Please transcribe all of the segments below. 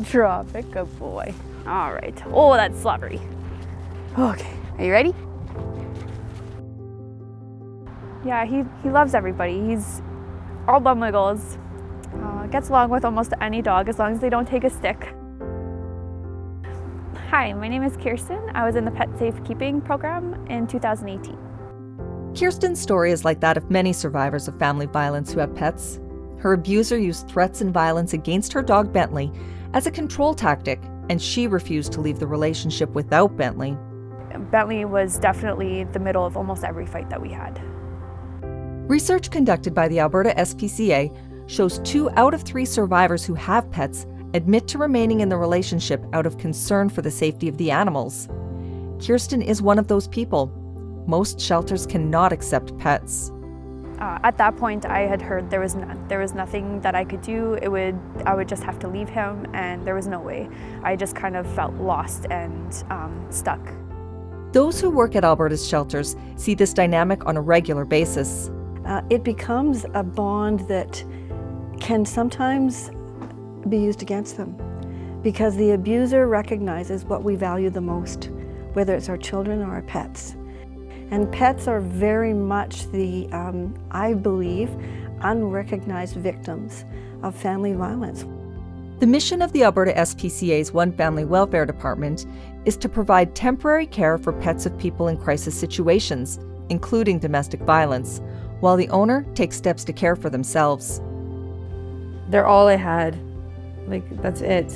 Drop it, good boy. All right. Oh, that's slobbery. Okay, are you ready? Yeah, he loves everybody. He's all bumwiggles. Gets along with almost any dog as long as they don't take a stick. Hi, my name is Kirsten. I was in the Pet Safekeeping Program in 2018. Kirsten's story is like that of many survivors of family violence who have pets. Her abuser used threats and violence against her dog Bentley as a control tactic, and she refused to leave the relationship without Bentley. Bentley was definitely the middle of almost every fight that we had. Research conducted by the Alberta Spca shows 2 out of 3 survivors who have pets admit to remaining in the relationship out of concern for the safety of the animals. Kirsten is one of those people. Most shelters cannot accept pets. At that point, I had heard there was nothing that I could do. I would just have to leave him, and there was no way. I just kind of felt lost and stuck. Those who work at Alberta's shelters see this dynamic on a regular basis. It becomes a bond that can sometimes be used against them because the abuser recognizes what we value the most, whether it's our children or our pets. And pets are very much the, I believe, unrecognized victims of family violence. The mission of the Alberta Spca's One Family Welfare Department is to provide temporary care for pets of people in crisis situations, including domestic violence, while the owner takes steps to care for themselves. They're all I had. That's it.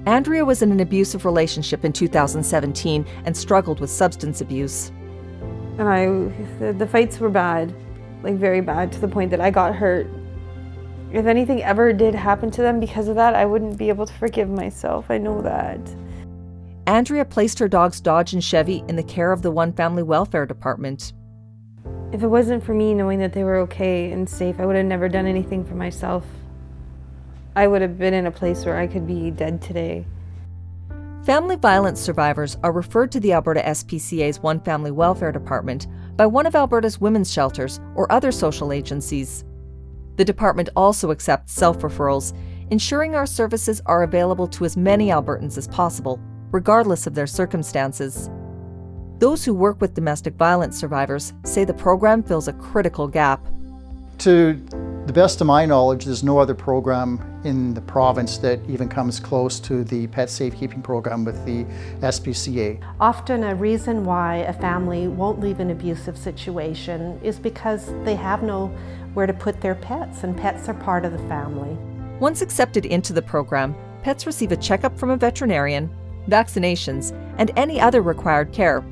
Andrea was in an abusive relationship in 2017 and struggled with substance abuse. And the fights were bad, very bad, to the point that I got hurt. If anything ever did happen to them because of that, I wouldn't be able to forgive myself. I know that. Andrea placed her dogs Dodge and Chevy in the care of the One Family Welfare Department. If it wasn't for me knowing that they were okay and safe, I would have never done anything for myself. I would have been in a place where I could be dead today. Family violence survivors are referred to the Alberta Spca's One Family Welfare Department by one of Alberta's women's shelters or other social agencies. The department also accepts self-referrals, ensuring our services are available to as many Albertans as possible, regardless of their circumstances. Those who work with domestic violence survivors say the program fills a critical gap. To the best of my knowledge, there's no other program in the province that even comes close to the Pet Safekeeping Program with the Spca. Often a reason why a family won't leave an abusive situation is because they have nowhere to put their pets, and pets are part of the family. Once accepted into the program, pets receive a checkup from a veterinarian, vaccinations, and any other required care.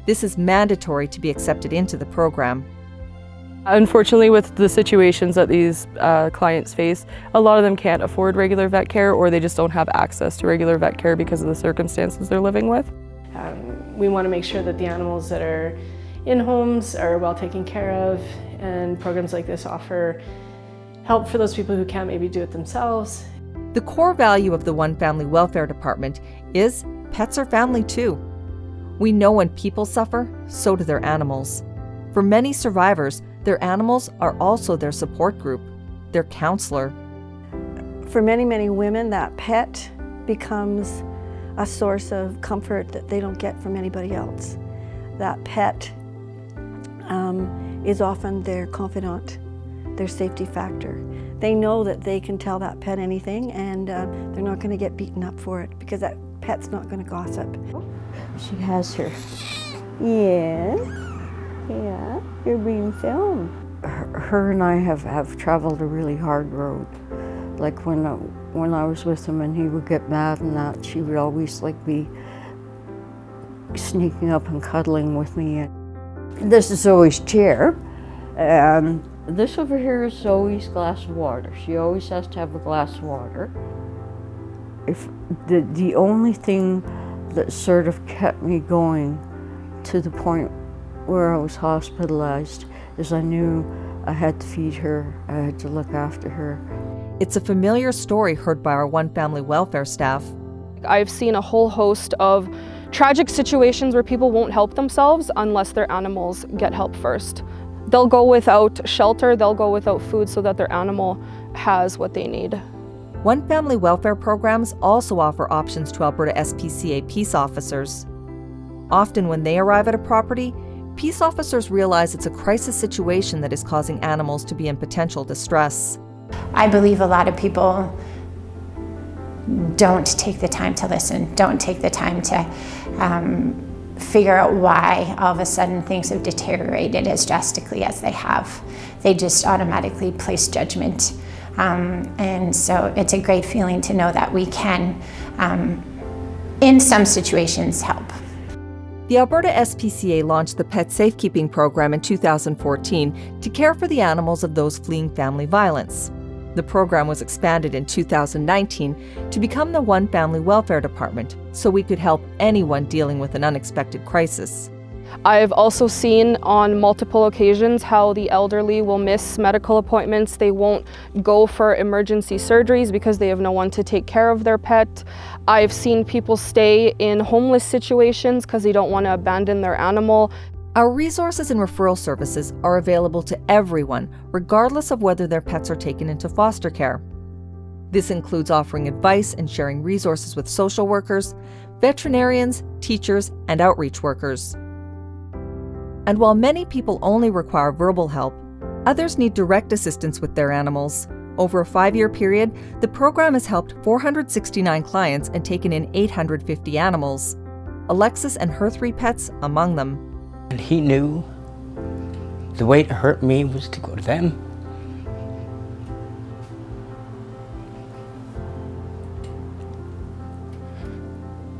This is mandatory to be accepted into the program. Unfortunately, with the situations that these clients face, a lot of them can't afford regular vet care, or they just don't have access to regular vet care because of the circumstances they're living with. We want to make sure that the animals that are in homes are well taken care of, and programs like this offer help for those people who can't maybe do it themselves. The core value of the One Family Welfare Department is pets are family too. We know when people suffer, so do their animals. For many survivors, their animals are also their support group, their counselor. For many, many women, that pet becomes a source of comfort that they don't get from anybody else. That pet is often their confidant, their safety factor. They know that they can tell that pet anything, and they're not going to get beaten up for it because that pet's not going to gossip. She has her. Yeah. Yeah, you're being filmed. Her and I have traveled a really hard road. Like when I was with him and he would get mad and that, she would always be sneaking up and cuddling with me. This is Zoe's chair, and this over here is Zoe's glass of water. She always has to have a glass of water. If the only thing that sort of kept me going to the point where I was hospitalized is I knew I had to feed her, I had to look after her. It's a familiar story heard by our One Family Welfare staff. I've seen a whole host of tragic situations where people won't help themselves unless their animals get help first. They'll go without shelter, they'll go without food so that their animal has what they need. One family welfare programs also offer options to Alberta SPCA peace officers. Often when they arrive at a property, peace officers realize it's a crisis situation that is causing animals to be in potential distress. I believe a lot of people don't take the time to listen, don't take the time to figure out why all of a sudden things have deteriorated as drastically as they have. They just automatically place judgment. And so it's a great feeling to know that we can, in some situations, help. The Alberta SPCA launched the Pet Safekeeping Program in 2014 to care for the animals of those fleeing family violence. The program was expanded in 2019 to become the One Family Welfare Department, so we could help anyone dealing with an unexpected crisis. I've also seen on multiple occasions how the elderly will miss medical appointments. They won't go for emergency surgeries because they have no one to take care of their pet. I've seen people stay in homeless situations because they don't want to abandon their animal. Our resources and referral services are available to everyone, regardless of whether their pets are taken into foster care. This includes offering advice and sharing resources with social workers, veterinarians, teachers, and outreach workers. And while many people only require verbal help, others need direct assistance with their animals. Over a 5-year period, the program has helped 469 clients and taken in 850 animals. Alexis and her 3 pets among them. And he knew the way to hurt me was to go to them.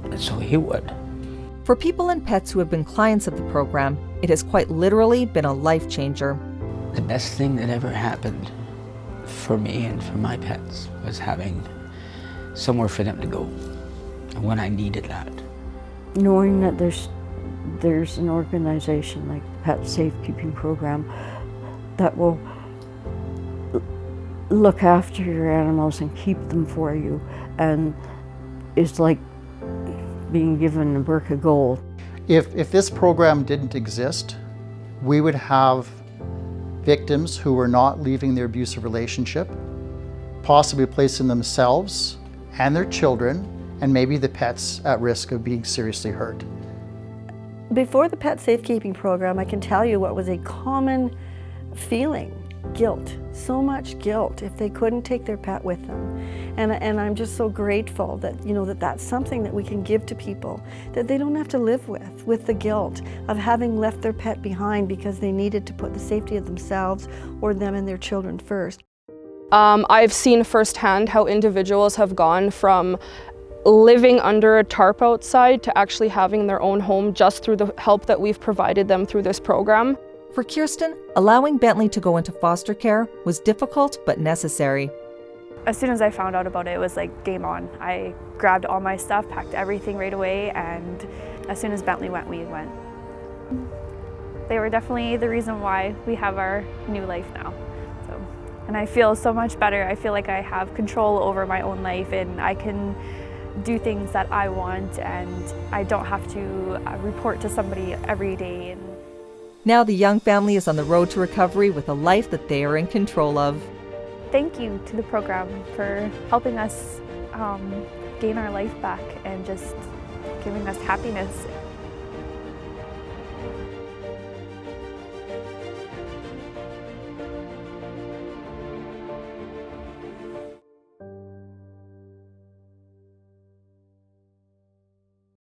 And so he would. For people and pets who have been clients of the program, it has quite literally been a life changer. The best thing that ever happened for me and for my pets was having somewhere for them to go when I needed that. Knowing that there's an organization like the Pet Safekeeping Program that will look after your animals and keep them for you, and it's like being given a brick of gold. If this program didn't exist, we would have victims who were not leaving their abusive relationship, possibly placing themselves and their children and maybe the pets at risk of being seriously hurt. Before the Pet Safekeeping Program, I can tell you what was a common feeling: guilt. So much guilt if they couldn't take their pet with them. And I'm just so grateful that, that's something that we can give to people, that they don't have to live with the guilt of having left their pet behind because they needed to put the safety of themselves or them and their children first. I've seen firsthand how individuals have gone from living under a tarp outside to actually having their own home just through the help that we've provided them through this program. For Kirsten, allowing Bentley to go into foster care was difficult but necessary. As soon as I found out about it, it was like game on. I grabbed all my stuff, packed everything right away, and as soon as Bentley went, we went. They were definitely the reason why we have our new life now. And I feel so much better. I feel like I have control over my own life and I can do things that I want, and I don't have to report to somebody every day. Now the young family is on the road to recovery with a life that they are in control of. Thank you to the program for helping us gain our life back and just giving us happiness